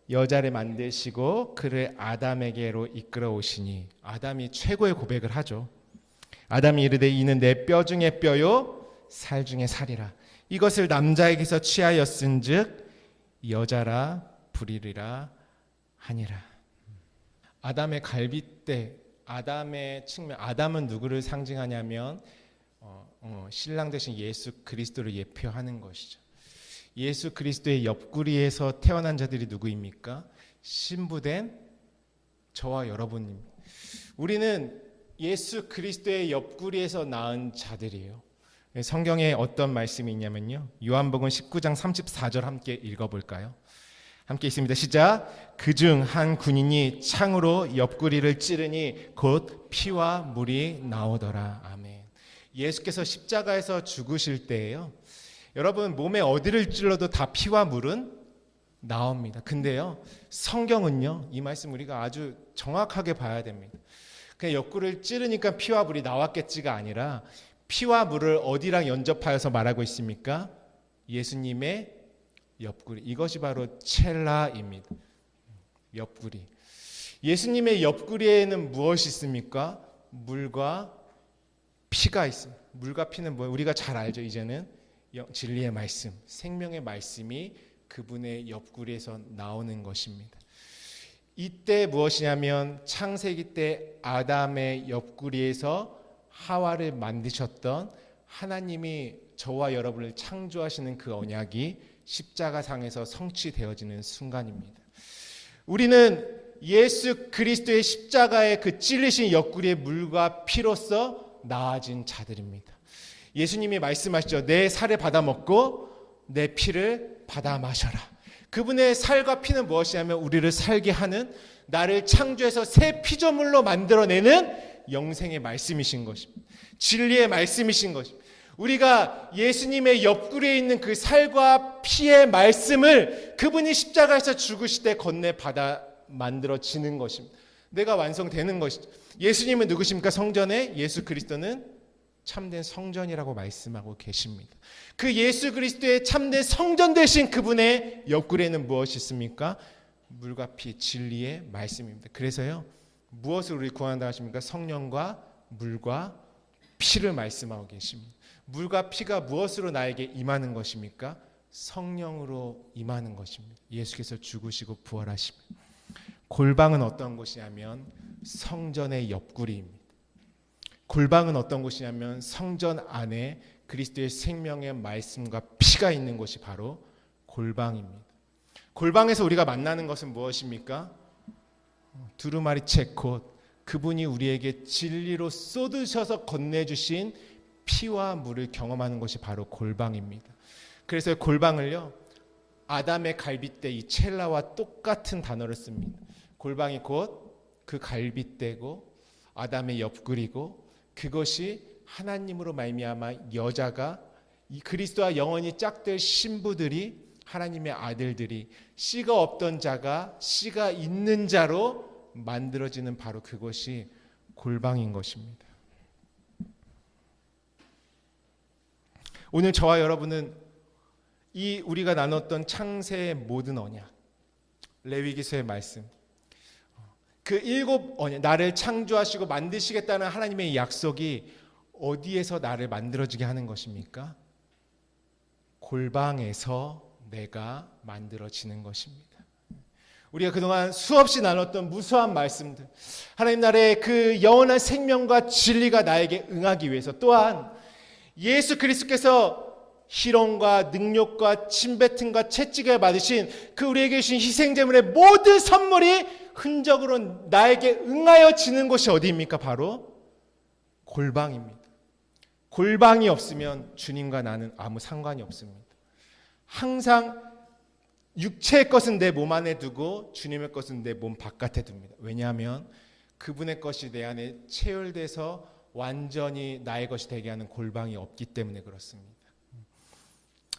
여자를 만드시고 그를 아담에게로 이끌어 오시니, 아담이 최고의 고백을 하죠. 아담이 이르되 이는 내 뼈 중에 뼈요 살 중에 살이라. 이것을 남자에게서 취하였은즉 여자라 부리리라 하니라. 아담의 갈빗대, 아담의 측면, 아담은 누구를 상징하냐면 신랑 대신 예수 그리스도를 예표하는 것이죠. 예수 그리스도의 옆구리에서 태어난 자들이 누구입니까? 신부된 저와 여러분입니다. 우리는 예수 그리스도의 옆구리에서 낳은 자들이에요. 성경에 어떤 말씀이 있냐면요, 요한복음 19장 34절 함께 읽어볼까요? 함께 있습니다. 시작. 그중 한 군인이 창으로 옆구리를 찌르니 곧 피와 물이 나오더라. 아멘. 예수께서 십자가에서 죽으실 때예요, 여러분 몸에 어디를 찔러도 다 피와 물은 나옵니다. 근데요, 성경은요, 이 말씀 우리가 아주 정확하게 봐야 됩니다. 그냥 옆구리를 찌르니까 피와 물이 나왔겠지가 아니라 피와 물을 어디랑 연접하여서 말하고 있습니까? 예수님의 옆구리. 이것이 바로 첼라입니다. 옆구리. 예수님의 옆구리에는 무엇이 있습니까? 물과 피가 있습니다. 물과 피는 뭐예요? 우리가 잘 알죠. 이제는 진리의 말씀, 생명의 말씀이 그분의 옆구리에서 나오는 것입니다. 이때 무엇이냐면 창세기 때 아담의 옆구리에서 하와를 만드셨던 하나님이 저와 여러분을 창조하시는 그 언약이 십자가상에서 성취되어지는 순간입니다. 우리는 예수 그리스도의 십자가의 그 찔리신 옆구리의 물과 피로써 나아진 자들입니다. 예수님이 말씀하시죠. 내 살을 받아 먹고 내 피를 받아 마셔라. 그분의 살과 피는 무엇이냐면 우리를 살게 하는, 나를 창조해서 새 피조물로 만들어내는 영생의 말씀이신 것입니다. 진리의 말씀이신 것입니다. 우리가 예수님의 옆구리에 있는 그 살과 피의 말씀을 그분이 십자가에서 죽으실 때 건네 받아 만들어지는 것입니다. 내가 완성되는 것이죠. 예수님은 누구십니까? 성전에 예수 그리스도는 참된 성전이라고 말씀하고 계십니다. 그 예수 그리스도의 참된 성전 되신 그분의 옆구리에는 무엇이 있습니까? 물과 피, 진리의 말씀입니다. 그래서요, 무엇을 우리 구한다 하십니까? 성령과 물과 피를 말씀하고 계십니다. 물과 피가 무엇으로 나에게 임하는 것입니까? 성령으로 임하는 것입니다. 예수께서 죽으시고 부활하십니다. 골방은 어떤 곳이냐면 성전의 옆구리입니다. 골방은 어떤 곳이냐면 성전 안에 그리스도의 생명의 말씀과 피가 있는 곳이 바로 골방입니다. 골방에서 우리가 만나는 것은 무엇입니까? 두루마리책 곧 그분이 우리에게 진리로 쏟으셔서 건네주신 피와 물을 경험하는 것이 바로 골방입니다. 그래서 골방을요, 아담의 갈빗대 이 첼라와 똑같은 단어를 씁니다. 골방이 곧 그 갈빗대고 아담의 옆구리고, 그것이 하나님으로 말미암아 여자가 이 그리스도와 영원히 짝될 신부들이, 하나님의 아들들이 씨가 없던 자가 씨가 있는 자로 만들어지는 바로 그것이 골방인 것입니다. 오늘 저와 여러분은 이 우리가 나눴던 창세의 모든 언약, 레위기서의 말씀, 그 7 언약, 나를 창조하시고 만드시겠다는 하나님의 약속이 어디에서 나를 만들어지게 하는 것입니까? 골방에서 내가 만들어지는 것입니다. 우리가 그동안 수없이 나눴던 무수한 말씀들, 하나님 나라의 그 영원한 생명과 진리가 나에게 응하기 위해서, 또한 예수 그리스도께서 희롱과 능욕과 침뱉음과 채찍을 받으신 그 우리에게 주신 희생제물의 모든 선물이 흔적으로 나에게 응하여 지는 곳이 어디입니까? 바로 골방입니다. 골방이 없으면 주님과 나는 아무 상관이 없습니다. 항상 육체의 것은 내 몸 안에 두고 주님의 것은 내 몸 바깥에 둡니다. 왜냐하면 그분의 것이 내 안에 체열돼서 완전히 나의 것이 되게 하는 골방이 없기 때문에 그렇습니다.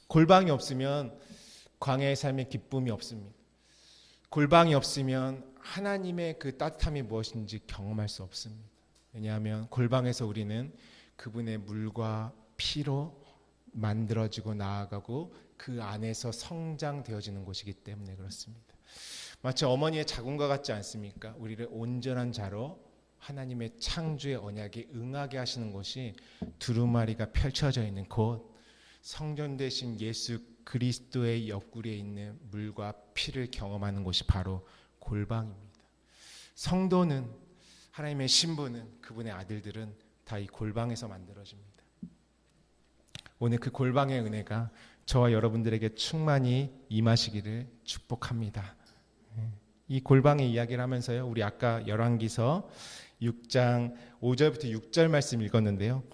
골방이 없으면 광야의 삶의 기쁨이 없습니다. 골방이 없으면 하나님의 그 따뜻함이 무엇인지 경험할 수 없습니다. 왜냐하면 골방에서 우리는 그분의 물과 피로 만들어지고 나아가고 그 안에서 성장되어지는 곳이기 때문에 그렇습니다. 마치 어머니의 자궁과 같지 않습니까? 우리를 온전한 자로 하나님의 창조의 언약에 응하게 하시는 곳이 두루마리가 펼쳐져 있는 곳, 성전 되신 예수 그리스도의 옆구리에 있는 물과 피를 경험하는 곳이 바로 골방입니다. 성도는, 하나님의 신부는, 그분의 아들들은 다 이 골방에서 만들어집니다. 오늘 그 골방의 은혜가 저와 여러분들에게 충만히 임하시기를 축복합니다. 이 골방의 이야기를 하면서요, 우리 아까 열왕기서 6장 5절부터 6절 말씀 읽었는데요,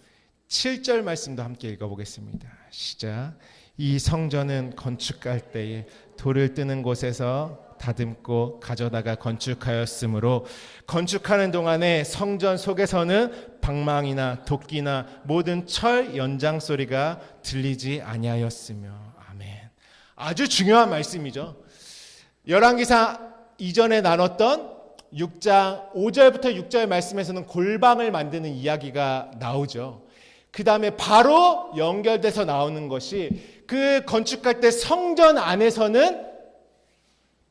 7절 말씀도 함께 읽어보겠습니다. 시작. 이 성전은 건축할 때에 돌을 뜨는 곳에서 다듬고 가져다가 건축하였으므로 건축하는 동안에 성전 속에서는 방망이나 도끼나 모든 철 연장 소리가 들리지 아니하였으며. 아멘. 아주 중요한 말씀이죠. 열왕기사 이전에 나눴던 6장 5절부터 6절 말씀에서는 골방을 만드는 이야기가 나오죠. 그 다음에 바로 연결돼서 나오는 것이 그 건축할 때 성전 안에서는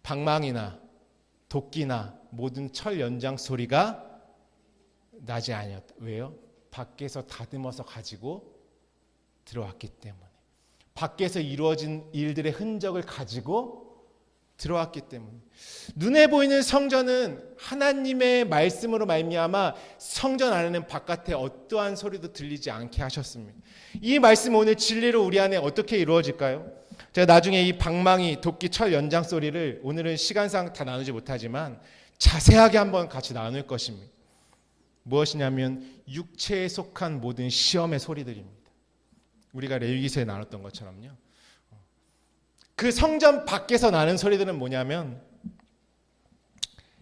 방망이나 도끼나 모든 철 연장 소리가 나지 아니었다. 왜요? 밖에서 다듬어서 가지고 들어왔기 때문에, 밖에서 이루어진 일들의 흔적을 가지고 들어왔기 때문에. 눈에 보이는 성전은 하나님의 말씀으로 말미암아 성전 안에는 바깥에 어떠한 소리도 들리지 않게 하셨습니다. 이 말씀 오늘 진리로 우리 안에 어떻게 이루어질까요? 제가 나중에 이 방망이, 도끼, 철 연장 소리를 오늘은 시간상 다 나누지 못하지만 자세하게 한번 같이 나눌 것입니다. 무엇이냐면 육체에 속한 모든 시험의 소리들입니다. 우리가 레위기서에 나눴던 것처럼요. 그 성전 밖에서 나는 소리들은 뭐냐면,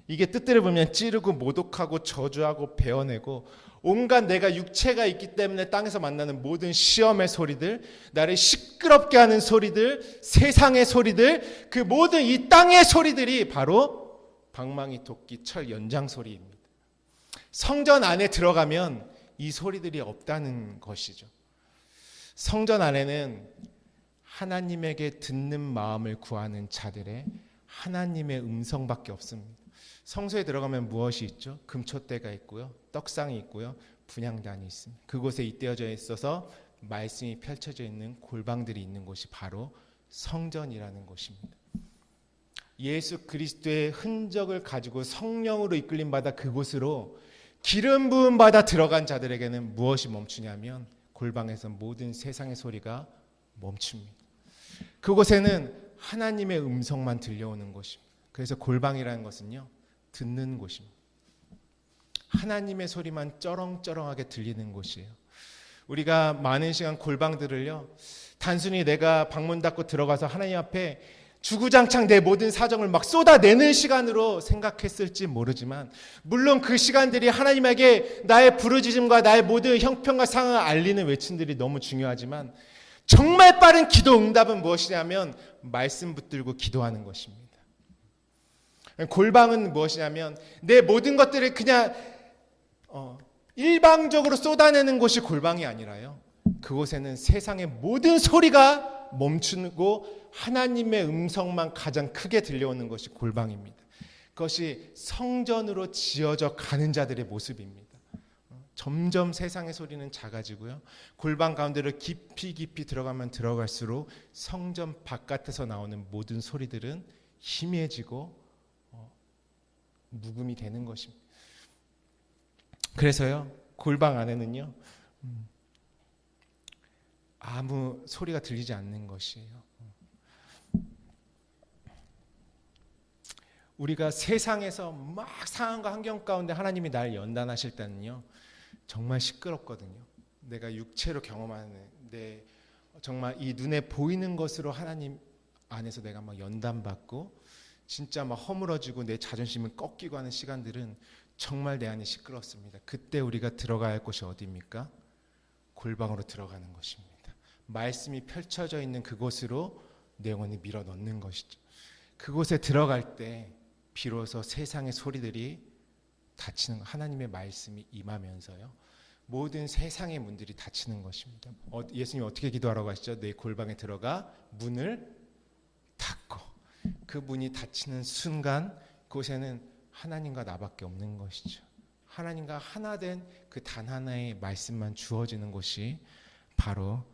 이게 뜻대로 보면 찌르고 모독하고 저주하고 베어내고 온갖 내가 육체가 있기 때문에 땅에서 만나는 모든 시험의 소리들, 나를 시끄럽게 하는 소리들, 세상의 소리들, 그 모든 이 땅의 소리들이 바로 방망이, 도끼, 철 연장 소리입니다. 성전 안에 들어가면 이 소리들이 없다는 것이죠. 성전 안에는 하나님에게 듣는 마음을 구하는 자들의 하나님의 음성밖에 없습니다. 성소에 들어가면 무엇이 있죠? 금촛대가 있고요, 떡상이 있고요, 분향단이 있습니다. 그곳에 잇대어져 있어서 말씀이 펼쳐져 있는 골방들이 있는 곳이 바로 성전이라는 곳입니다. 예수 그리스도의 흔적을 가지고 성령으로 이끌림 받아 그곳으로 기름 부음 받아 들어간 자들에게는 무엇이 멈추냐면 골방에서 모든 세상의 소리가 멈춥니다. 그곳에는 하나님의 음성만 들려오는 곳입니다. 그래서 골방이라는 것은요, 듣는 곳입니다. 하나님의 소리만 쩌렁쩌렁하게 들리는 곳이에요. 우리가 많은 시간 골방들을요, 단순히 내가 방문 닫고 들어가서 하나님 앞에 주구장창 내 모든 사정을 막 쏟아내는 시간으로 생각했을지 모르지만, 물론 그 시간들이 하나님에게 나의 부르짖음과 나의 모든 형편과 상황을 알리는 외침들이 너무 중요하지만, 정말 빠른 기도 응답은 무엇이냐면 말씀 붙들고 기도하는 것입니다. 골방은 무엇이냐면 내 모든 것들을 그냥 일방적으로 쏟아내는 곳이 골방이 아니라요, 그곳에는 세상의 모든 소리가 멈추고 하나님의 음성만 가장 크게 들려오는 것이 골방입니다. 그것이 성전으로 지어져 가는 자들의 모습입니다. 점점 세상의 소리는 작아지고요, 골방 가운데로 깊이 들어가면 들어갈수록 성전 바깥에서 나오는 모든 소리들은 희미해지고 묵음이 되는 것입니다. 그래서요, 골방 안에는요 아무 소리가 들리지 않는 것이에요. 우리가 세상에서 막 상황과 환경 가운데 하나님이 날 연단하실 때는요, 정말 시끄럽거든요. 내가 육체로 경험하는 정말 이 눈에 보이는 것으로 하나님 안에서 내가 막 연단받고 진짜 막 허물어지고 내 자존심을 꺾이고 하는 시간들은 정말 내 안이 시끄럽습니다. 그때 우리가 들어가야 할 곳이 어디입니까? 골방으로 들어가는 것입니다. 말씀이 펼쳐져 있는 그곳으로 내 영혼을 밀어 넣는 것이죠. 그곳에 들어갈 때 비로소 세상의 소리들이 닫히는, 하나님의 말씀이 임하면서요, 모든 세상의 문들이 닫히는 것입니다. 예수님이 어떻게 기도하라고 하시죠? 내 골방에 들어가 문을 닫고, 그 문이 닫히는 순간 그곳에는 하나님과 나밖에 없는 것이죠. 하나님과 하나 된 그 단 하나의 말씀만 주어지는 곳이 바로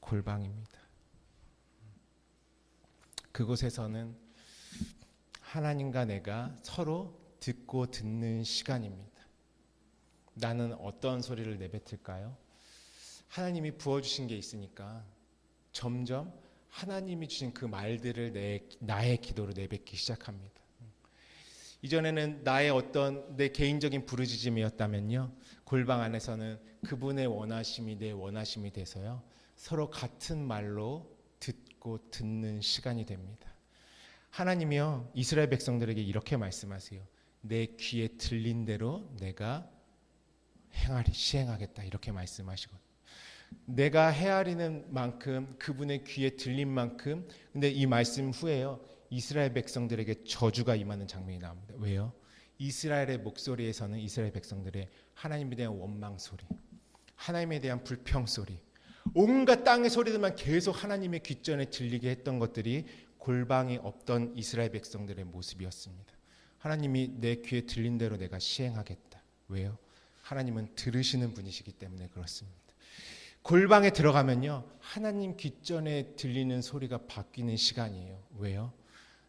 골방입니다. 그곳에서는 하나님과 내가 서로 듣고 듣는 시간입니다. 나는 어떤 소리를 내뱉을까요? 하나님이 부어주신 게 있으니까 점점 하나님이 주신 그 말들을 나의 기도로 내뱉기 시작합니다. 이전에는 나의 어떤 내 개인적인 부르짖음이었다면요, 골방 안에서는 그분의 원하심이 내 원하심이 돼서요, 서로 같은 말로 듣고 듣는 시간이 됩니다. 하나님이요, 이스라엘 백성들에게 이렇게 말씀하세요. 내 귀에 들린 대로 내가 시행하겠다, 이렇게 말씀하시거든요. 내가 헤아리는 만큼, 그분의 귀에 들린 만큼. 근데 이 말씀 후에요, 이스라엘 백성들에게 저주가 임하는 장면이 나옵니다. 왜요? 이스라엘의 목소리에서는 이스라엘 백성들의 하나님에 대한 원망 소리, 하나님에 대한 불평 소리, 온갖 땅의 소리들만 계속 하나님의 귓전에 들리게 했던 것들이 골방이 없던 이스라엘 백성들의 모습이었습니다. 하나님이 내 귀에 들린 대로 내가 시행하겠다. 왜요? 하나님은 들으시는 분이시기 때문에 그렇습니다. 골방에 들어가면요, 하나님 귓전에 들리는 소리가 바뀌는 시간이에요. 왜요?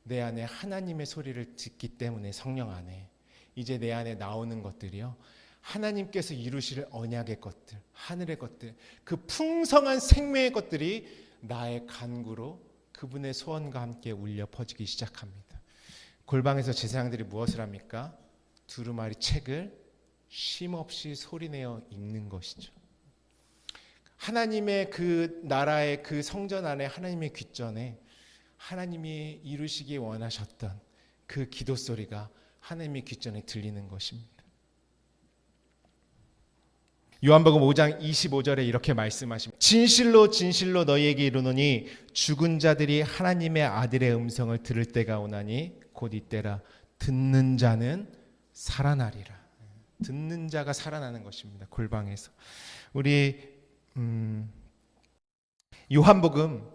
내 안에 하나님의 소리를 듣기 때문에 성령 안에 이제 내 안에 나오는 것들이요, 하나님께서 이루실 언약의 것들, 하늘의 것들, 그 풍성한 생명의 것들이 나의 간구로 그분의 소원과 함께 울려 퍼지기 시작합니다. 골방에서 제사장들이 무엇을 합니까? 두루마리 책을 쉼없이 소리내어 읽는 것이죠. 하나님의 그 나라의 그 성전 안에, 하나님의 귓전에 하나님이 이루시기 원하셨던 그 기도 소리가 하나님의 귓전에 들리는 것입니다. 요한복음 5장 25절에 이렇게 말씀하십니다. 진실로 진실로 너희에게 이르노니 죽은 자들이 하나님의 아들의 음성을 들을 때가 오나니 곧 이때라. 듣는 자는 살아나리라. 듣는 자가 살아나는 것입니다. 골방에서. 우리 요한복음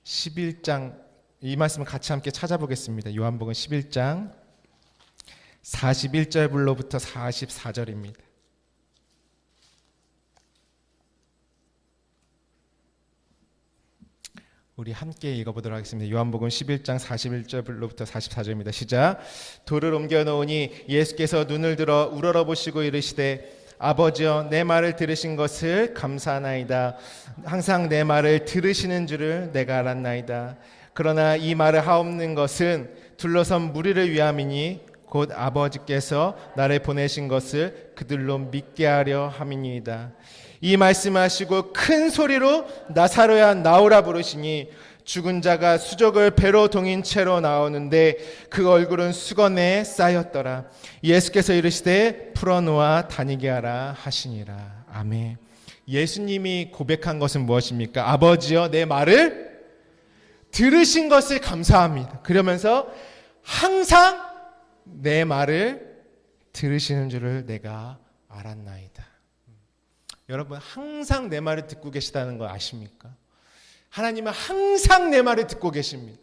11장, 이 말씀을 같이 함께 찾아보겠습니다. 요한복음 11장 41절부터 44절입니다. 우리 함께 읽어보도록 하겠습니다. 요한복음 11장 41절부터 44절입니다. 시작. 돌을 옮겨 놓으니 예수께서 눈을 들어 우러러보시고 이르시되 아버지여, 내 말을 들으신 것을 감사하나이다. 항상 내 말을 들으시는 줄을 내가 알았나이다. 그러나 이 말을 하옵는 것은 둘러선 무리를 위함이니 곧 아버지께서 나를 보내신 것을 그들로 믿게 하려 함이니이다. 이 말씀하시고 큰 소리로 나사로야 나오라 부르시니 죽은 자가 수족을 배로 동인 채로 나오는데 그 얼굴은 수건에 쌓였더라. 예수께서 이르시되 풀어놓아 다니게 하라 하시니라. 아멘. 예수님이 고백한 것은 무엇입니까? 아버지여, 내 말을 들으신 것을 감사합니다. 그러면서 항상 내 말을 들으시는 줄을 내가 알았나이다. 여러분, 항상 내 말을 듣고 계시다는 거 아십니까? 하나님은 항상 내 말을 듣고 계십니다.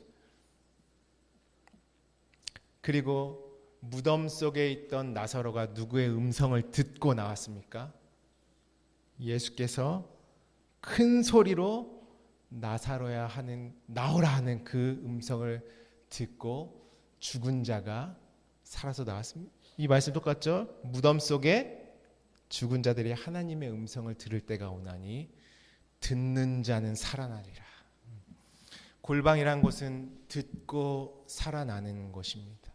그리고 무덤 속에 있던 나사로가 누구의 음성을 듣고 나왔습니까? 예수께서 큰 소리로 나사로야 하는, 나오라 하는 그 음성을 듣고 죽은 자가 살아서 나왔습니다. 이 말씀 똑같죠? 무덤 속에 죽은 자들이 하나님의 음성을 들을 때가 오나니 듣는 자는 살아나리라. 골방이란 곳은 듣고 살아나는 곳입니다.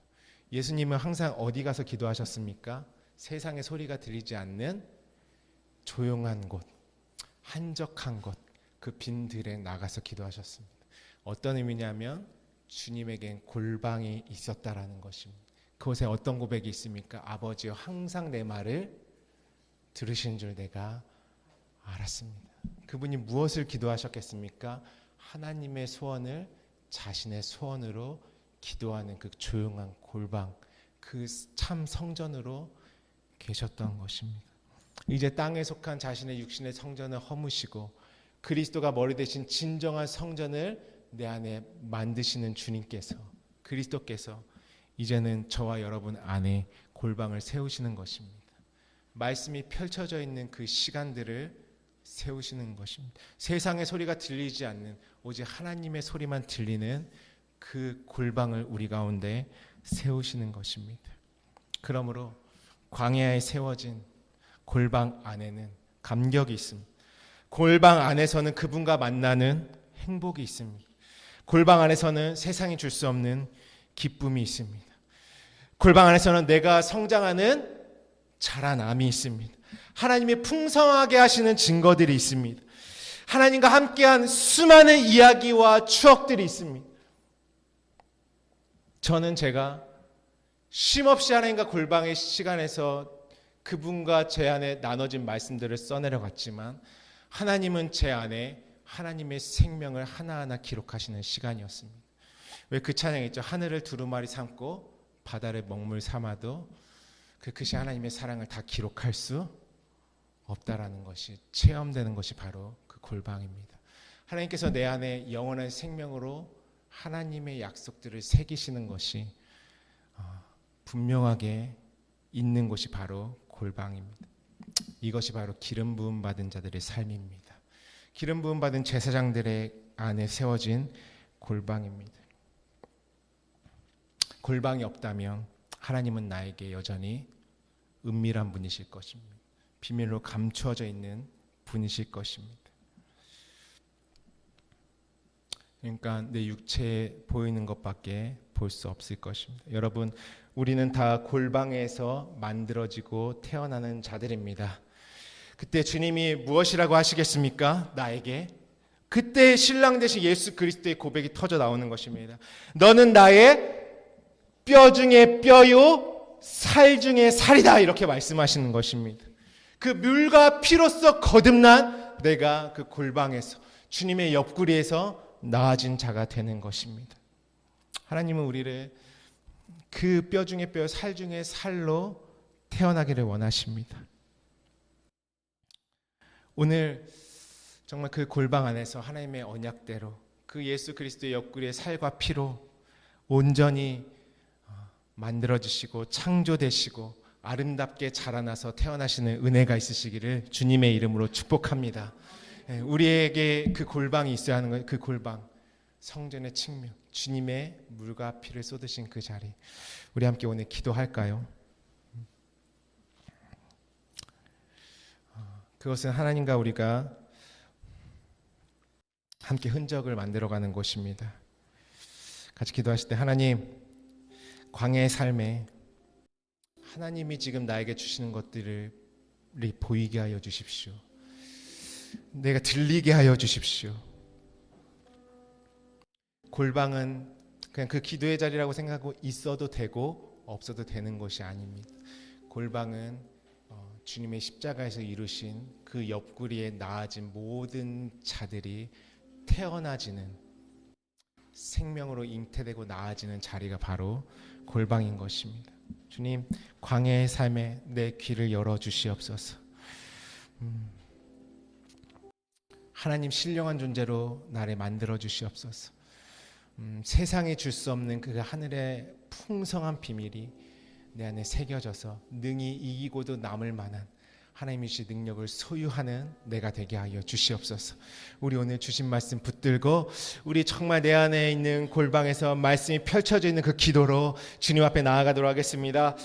예수님은 항상 어디 가서 기도하셨습니까? 세상의 소리가 들리지 않는 조용한 곳, 한적한 곳, 그 빈 들에 나가서 기도하셨습니다. 어떤 의미냐면 주님에겐 골방이 있었다라는 것입니다. 그곳에 어떤 고백이 있습니까? 아버지여, 항상 내 말을 들으신 줄 내가 알았습니다. 그분이 무엇을 기도하셨겠습니까? 하나님의 소원을 자신의 소원으로 기도하는 그 조용한 골방, 그 참 성전으로 계셨던 것입니다. 이제 땅에 속한 자신의 육신의 성전을 허무시고 그리스도가 머리 대신 진정한 성전을 내 안에 만드시는 주님께서, 그리스도께서 이제는 저와 여러분 안에 골방을 세우시는 것입니다. 말씀이 펼쳐져 있는 그 시간들을 세우시는 것입니다. 세상의 소리가 들리지 않는 오직 하나님의 소리만 들리는 그 골방을 우리 가운데 세우시는 것입니다. 그러므로 광야에 세워진 골방 안에는 감격이 있습니다. 골방 안에서는 그분과 만나는 행복이 있습니다. 골방 안에서는 세상이 줄 수 없는 기쁨이 있습니다. 골방 안에서는 내가 성장하는 자라남이 있습니다. 하나님이 풍성하게 하시는 증거들이 있습니다. 하나님과 함께한 수많은 이야기와 추억들이 있습니다. 저는 제가 쉼없이 하나님과 골방의 시간에서 그분과 제 안에 나눠진 말씀들을 써내려 갔지만 하나님은 제 안에 하나님의 생명을 하나하나 기록하시는 시간이었습니다. 왜 그 찬양 있죠? 하늘을 두루마리 삼고 바다를 먹물 삼아도 그 끝이 하나님의 사랑을 다 기록할 수 없다라는 것이 체험되는 것이 바로 그 골방입니다. 하나님께서 내 안에 영원한 생명으로 하나님의 약속들을 새기시는 것이 분명하게 있는 곳이 바로 골방입니다. 이것이 바로 기름 부음 받은 자들의 삶입니다. 기름 부음 받은 제사장들의 안에 세워진 골방입니다. 골방이 없다면 하나님은 나에게 여전히 은밀한 분이실 것입니다. 비밀로 감추어져 있는 분이실 것입니다. 그러니까 내 육체에 보이는 것밖에 볼 수 없을 것입니다. 여러분, 우리는 다 골방에서 만들어지고 태어나는 자들입니다. 그때 주님이 무엇이라고 하시겠습니까? 나에게. 그때 신랑 되신 예수 그리스도의 고백이 터져 나오는 것입니다. 너는 나의 뼈 중에 뼈요 살 중에 살이다, 이렇게 말씀하시는 것입니다. 그 물과 피로써 거듭난 내가 그 골방에서 주님의 옆구리에서 나아진 자가 되는 것입니다. 하나님은 우리를 그 뼈 중에 뼈, 살 중에 살로 태어나기를 원하십니다. 오늘 정말 그 골방 안에서 하나님의 언약대로 그 예수 그리스도의 옆구리의 살과 피로 온전히 만들어지시고 창조되시고 아름답게 자라나서 태어나시는 은혜가 있으시기를 주님의 이름으로 축복합니다. 우리에게 그 골방이 있어야 하는 거예요. 그 골방, 성전의 측면, 주님의 물과 피를 쏟으신 그 자리. 우리 함께 오늘 기도할까요? 그것은 하나님과 우리가 함께 흔적을 만들어가는 곳입니다. 같이 기도하실 때, 하나님, 광야의 삶에 하나님이 지금 나에게 주시는 것들을 보이게 하여 주십시오. 내가 들리게 하여 주십시오. 골방은 그냥 그 기도의 자리라고 생각하고 있어도 되고 없어도 되는 것이 아닙니다. 골방은 주님의 십자가에서 이루신 그 옆구리에 나아진 모든 자들이 태어나지는, 생명으로 잉태되고 나아지는 자리가 바로 골방인 것입니다. 주님, 광야의 삶에 내 귀를 열어주시옵소서. 하나님, 신령한 존재로 나를 만들어 주시옵소서. 세상이 줄 수 없는 그 하늘의 풍성한 비밀이 내 안에 새겨져서 능히 이기고도 남을 만한 하나님이 주신 능력을 소유하는 내가 되게 하여 주시옵소서. 우리 오늘 주신 말씀 붙들고 우리 정말 내 안에 있는 골방에서 말씀이 펼쳐져 있는 그 기도로 주님 앞에 나아가도록 하겠습니다.